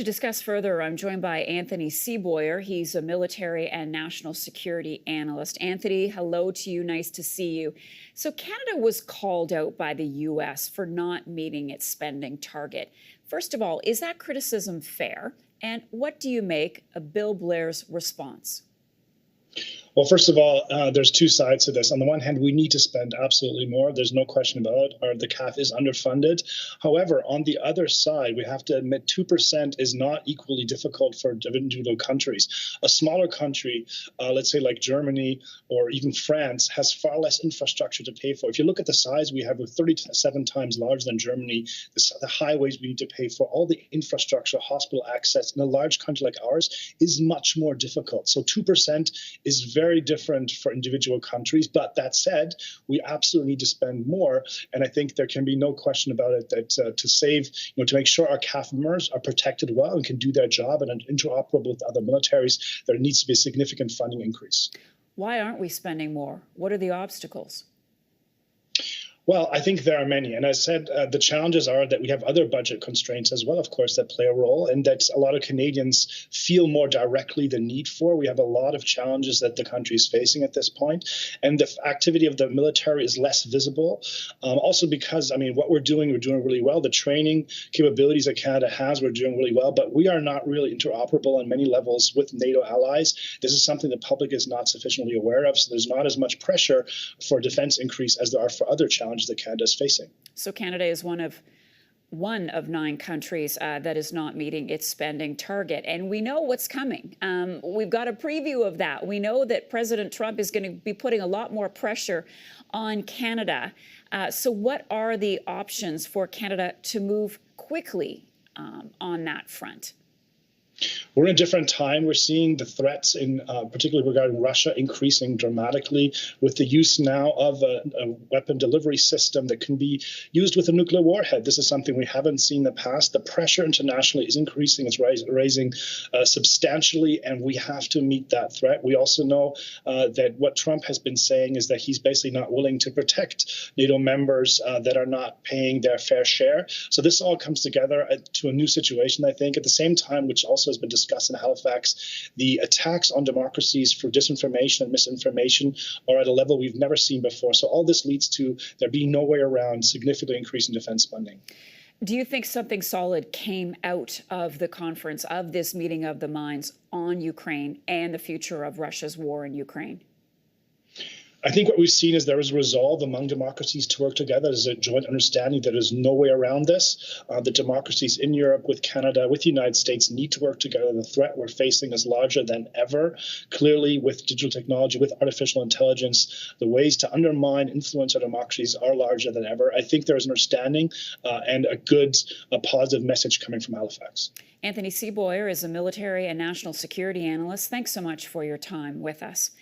To discuss further, I'm joined by Anthony Seaboyer. He's a military and national security analyst. Anthony, hello to you. Nice to see you. So Canada was called out by the U.S. for not meeting its spending target. First of all, is that criticism fair? And what do you make of Bill Blair's response? Well, first of all, there's two sides to this. On the one hand, we need to spend absolutely more. There's no question about it. The CAF is underfunded. However, on the other side, we have to admit 2% is not equally difficult for individual countries. A smaller country, let's say like Germany or even France, has far less infrastructure to pay for. If you look at the size we have, we're 37 times larger than Germany. The highways we need to pay for, all the infrastructure, hospital access in a large country like ours is much more difficult. So 2% is very different for individual countries. But that said, we absolutely need to spend more. And I think there can be no question about it that to save, to make sure our CAF members are protected well and can do their job and are interoperable with other militaries, there needs to be a significant funding increase. Why aren't we spending more? What are the obstacles? Well, I think there are many. And as I said, the challenges are that we have other budget constraints as well, of course, that play a role, and that a lot of Canadians feel more directly the need for. We have a lot of challenges that the country is facing at this point. And the activity of the military is less visible. Also because, what we're doing really well. The training capabilities that Canada has, we're doing really well. But we are not really interoperable on many levels with NATO allies. This is something the public is not sufficiently aware of. So there's not as much pressure for a defense increase as there are for other challenges that Canada is facing. So Canada is one of 9 countries that is not meeting its spending target. And we know what's coming. We've got a preview of that. We know that President Trump is going to be putting a lot more pressure on Canada. So what are the options for Canada to move quickly on that front? We're in a different time. We're seeing the threats, particularly regarding Russia, increasing dramatically with the use now of a weapon delivery system that can be used with a nuclear warhead. This is something we haven't seen in the past. The pressure internationally is increasing. It's raising substantially, and we have to meet that threat. We also know that what Trump has been saying is that he's basically not willing to protect NATO members that are not paying their fair share. So this all comes together to a new situation, I think. At the same time, which also has been discussed in Halifax, the attacks on democracies for disinformation and misinformation are at a level we've never seen before. So all this leads to there being no way around significantly increasing defense spending. Do you think something solid came out of the conference, of this meeting of the minds on Ukraine and the future of Russia's war in Ukraine? I think what we've seen is there is resolve among democracies to work together. There's a joint understanding that there's no way around this. The democracies in Europe, with Canada, with the United States need to work together. The threat we're facing is larger than ever. Clearly, with digital technology, with artificial intelligence, the ways to undermine, influence our democracies are larger than ever. I think there's an understanding and a positive message coming from Halifax. Anthony Seaboyer is a military and national security analyst. Thanks so much for your time with us.